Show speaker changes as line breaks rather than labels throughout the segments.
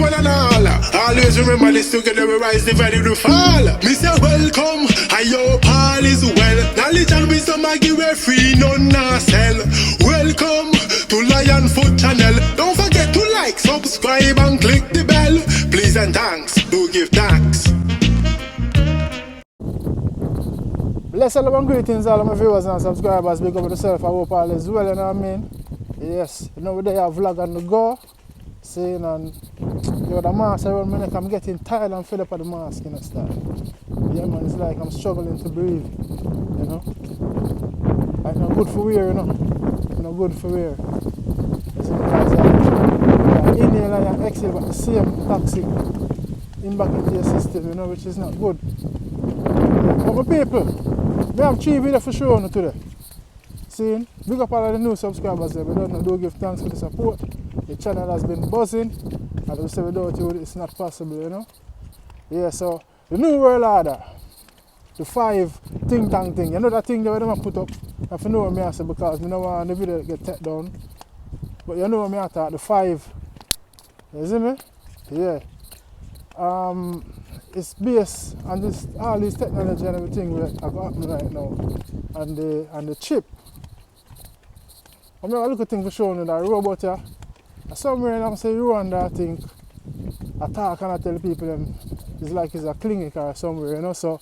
one and all. Always remember this, together we rise, divided we fall. Me say welcome, I hope all is well. Knowledge and wisdom I give away free, none nah sell. Welcome to Lion Foot Channel. Don't forget to like, subscribe and click the bell. Please and thanks, do give thanks.
Bless all and greetings all of my viewers and subscribers. Big up yourself, I hope all is well, you know what I mean? Yes, you know we there have vlog on the go. Saying and yo, the mask around my neck, I'm getting tired and fed up of the mask, you know, style. Yeah man, it's like I'm struggling to breathe, you know. It's not good for wear, you know. It's not good for wear. It's because you inhale and you exhale, but the same toxic in back into your system, you know, which is not good. But my people, we have 3 videos for sure today. See, big up all of the new subscribers there. We don't do give thanks for the support. The channel has been buzzing, and we say without you it's not possible, you know. Yeah, so the new world order, the 5 think tank thing, you know that thing that we don't put up. If you know what I say, because I don't want the video to get taken down. But you know what I thought, the 5. You see me? Yeah. It's based on this all this technology and everything that are happening right now. And the chip. I'm going to look at thing for showing you that robot here. Somewhere I'm saying Rwanda, I think, I talk and I tell people them it's like it's a clinic or somewhere, you know. So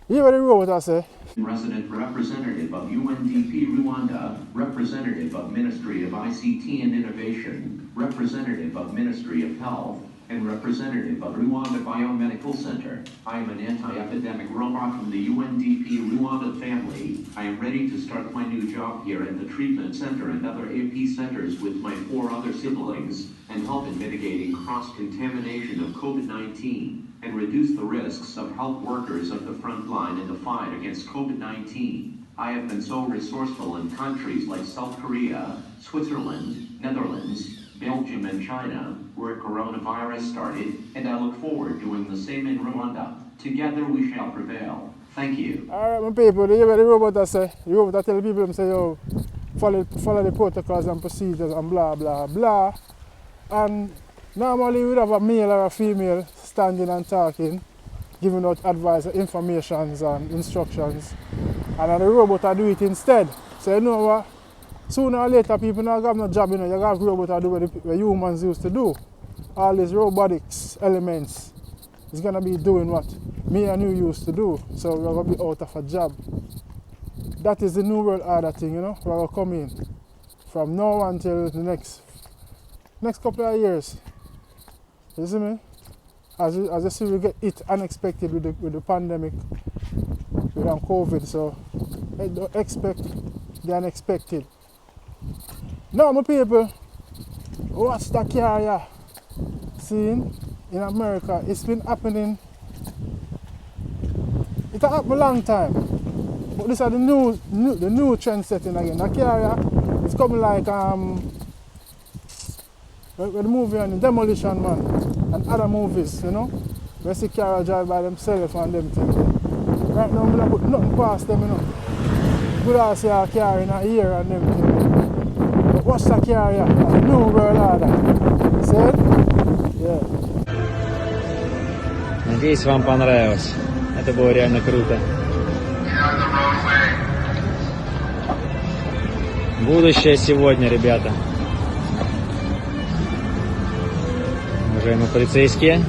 here what the robot I say.
Resident Representative of UNDP Rwanda, Representative of Ministry of ICT and Innovation, Representative of Ministry of Health, and Representative of Rwanda Biomedical Center. I am an anti-epidemic robot from the UNDP Rwanda family. I am ready to start my new job here at the treatment center and other AP centers with my 4 other siblings and help in mitigating cross-contamination of COVID-19 and reduce the risks of health workers of the front line in the fight against COVID-19. I have been so resourceful in countries like South Korea, Switzerland, Netherlands, Belgium and China, where coronavirus started, and I look forward to doing the same in Rwanda. Together we shall prevail. Thank you.
Alright my people, you hear what the robot I say? The robot I tell people, say, yo, follow the protocols and procedures and blah blah blah. And normally we'd have a male or a female standing and talking, giving out advice, informations and instructions. And then the robot I do it instead. So you know what? Sooner or later, people not have no job, you know, you have robots to do what humans used to do. All these robotics elements is going to be doing what me and you used to do. So we're going to be out of a job. That is the new world order thing, you know, we're going to come in from now until the next couple of years. You see me? As you see, we get it unexpected with the pandemic, with COVID, so don't expect the unexpected. Now my people, watch the carrier scene in America. It's been happening. It happened a long time. But this is the new trend setting again. The carrier is coming like with the movie on the Demolition Man and other movies, you know. Where see carrier drive by themselves and them things. Right now we don't put nothing past them, you know. Good as see a carrier in a year and them things. Watch the carrier, the new world order. See? Yeah.
Надеюсь, вам понравилось. Это было реально круто. Будущее сегодня, ребята. Уважаемые полицейские.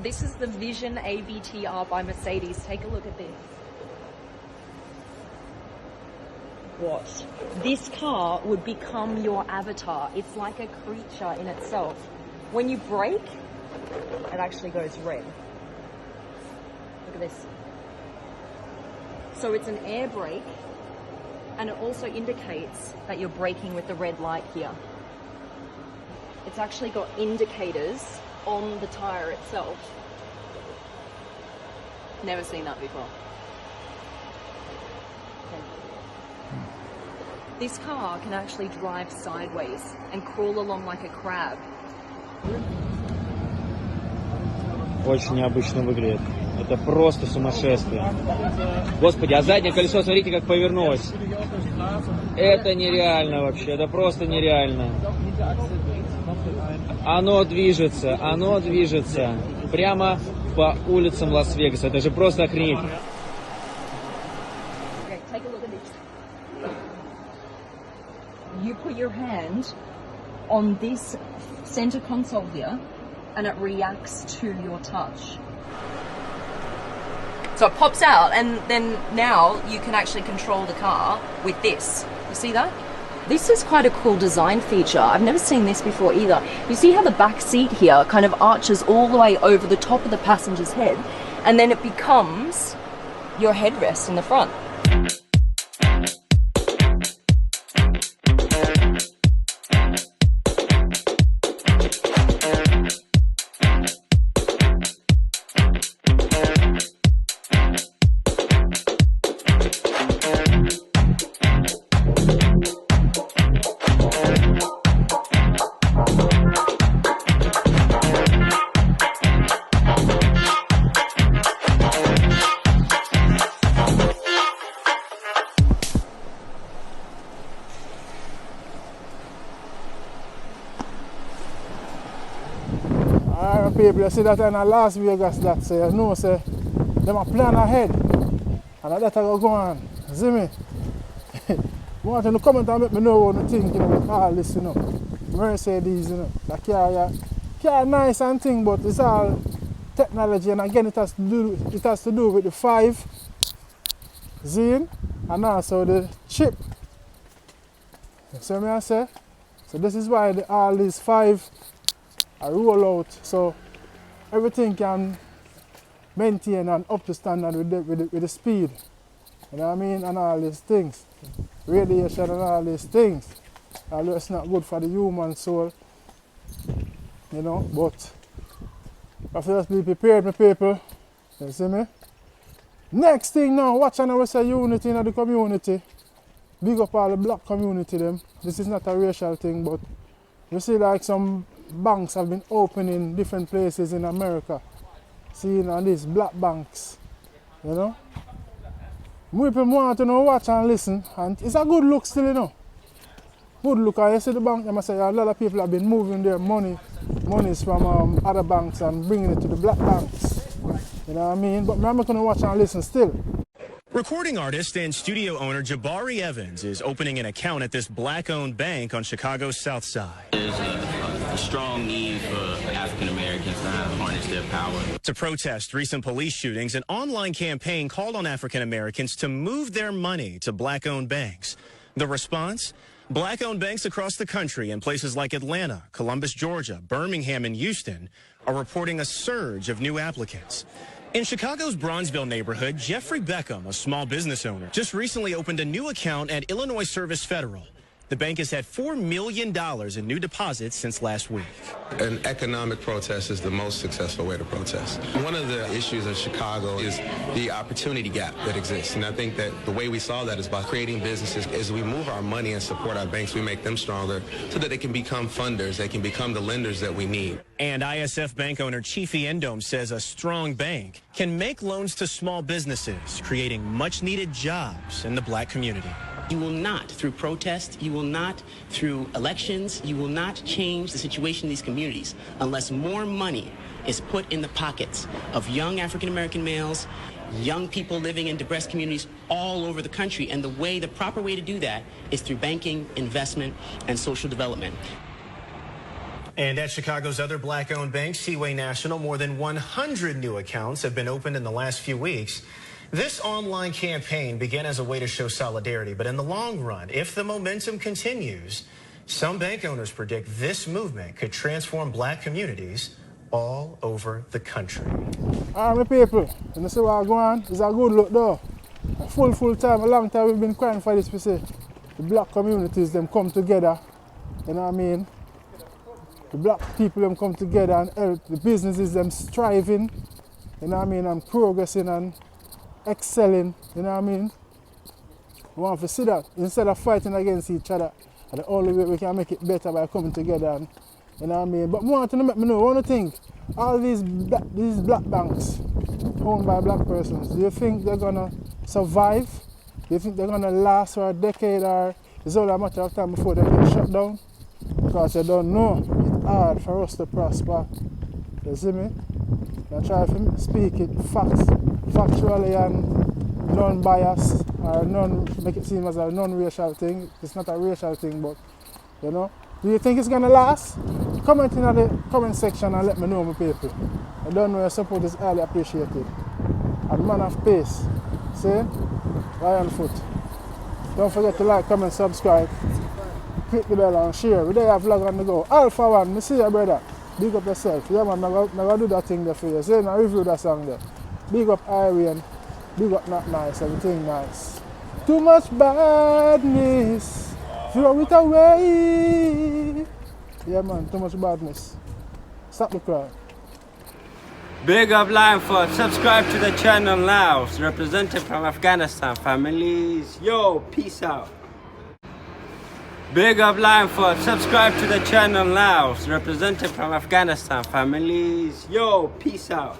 This is the Vision AVTR by Mercedes. Take a look at this. What? This car would become your avatar. It's like a creature in itself. When you brake, it actually goes red. Look at this. So it's an air brake, and it also indicates that you're braking with the red light here. It's actually got indicators on the tyre itself. Never seen that before. This car can actually drive sideways and crawl along like a crab.
Очень необычно выглядит. Это просто сумасшествие. Господи, а заднее колесо, смотрите, как повернулось. Это нереально вообще, это просто нереально. Оно движется. Прямо по улицам Лас-Вегаса. Это же просто охренеть.
Okay, take a look at this. You put your hand on this center console here, and it reacts to your touch. So it pops out, and then now you can actually control the car with this. You see that? This is quite a cool design feature. I've never seen this before either. You see how the back seat here kind of arches all the way over the top of the passenger's head, and then it becomes your headrest in the front.
Alright people, you see that in Las Vegas that say, you know, say, them a plan ahead. And that will go on. See me? I want you to comment and make me know what you think, you know, with all this, you know. Mercedes, you know. The car nice and thing, but it's all technology, and again it has to do with the 5 Zine and also the chip. You see me I say? So this is why all these 5 are roll out, so everything can maintain and up to standard with the speed. You know what I mean? And all these things. Radiation and all these things. Although it's not good for the human soul. You know, but I have to just be prepared, my people. You see me? Next thing now, watch and we say unity in the community. Big up all the black community them. This is not a racial thing, but you see like some banks have been open in different places in America. Seeing all these black banks. You know? People want to know, watch and listen, and it's a good look still, you know. Good look. I see the bank, I say a lot of people have been moving their monies from other banks and bringing it to the black banks. You know what I mean? But I'm not going to watch and listen still.
Recording artist and studio owner Jabari Evans is opening an account at this black-owned bank on Chicago's South Side.
There's a strong need for African Americans to harness their power.
To protest recent police shootings, an online campaign called on African Americans to move their money to black-owned banks. The response? Black-owned banks across the country in places like Atlanta, Columbus, Georgia, Birmingham, and Houston are reporting a surge of new applicants. In Chicago's Bronzeville neighborhood, Jeffrey Beckham, a small business owner, just recently opened a new account at Illinois Service Federal. The bank has had $4 million in new deposits since last week.
An economic protest is the most successful way to protest. One of the issues of Chicago is the opportunity gap that exists. And I think that the way we solve that is by creating businesses. As we move our money and support our banks, we make them stronger so that they can become funders, they can become the lenders that we need.
And ISF bank owner Chiefy Endome says a strong bank can make loans to small businesses, creating much-needed jobs in the black community.
You will not, through protest, you will not, through elections, you will not change the situation in these communities unless more money is put in the pockets of young African-American males, young people living in depressed communities all over the country. And the proper way to do that is through banking, investment, and social development.
And at Chicago's other black-owned bank, Seaway National, more than 100 new accounts have been opened in the last few weeks. This online campaign began as a way to show solidarity, but in the long run, if the momentum continues, some bank owners predict this movement could transform black communities all over the country.
All right, my people, you see what going on? It's a good look though. A full time, a long time we've been crying for this, we say. The black communities, them come together, you know what I mean? The black people, them come together and help the businesses, them striving, you know what I mean, and progressing and excelling, you know what I mean? We want to see that instead of fighting against each other. And the only way we can make it better by coming together and, you know what I mean? But more to make me know, one thing, all these black banks owned by black persons, do you think they're gonna survive? Do you think they're gonna last for a decade, or is it only a matter of time before they get shut down? Because you don't know, it's hard for us to prosper. You see me? I try to speak it factually and non-biased, or make it seem as a non-racial thing. It's not a racial thing, but you know. Do you think it's gonna last? Comment in the comment section and let me know, my people. I don't know, your support is highly appreciated. And man of peace. See? Lion Foot. Don't forget to like, comment, subscribe. Click the bell and share. We there have vlog on the go. Alpha One, me see you, brother. Big up yourself. Yeah man, never do that thing there for you. Say now review that song there. Big up Irene. Big up Not Nice, everything nice. Too much badness. Throw it away. Yeah man, too much badness. Stop the crowd.
Big up Lionfoot, subscribe to the channel now. Representative from Afghanistan families. Yo, peace out. Big up Lionfoot, subscribe to the channel now. Representative from Afghanistan families. Yo, peace out.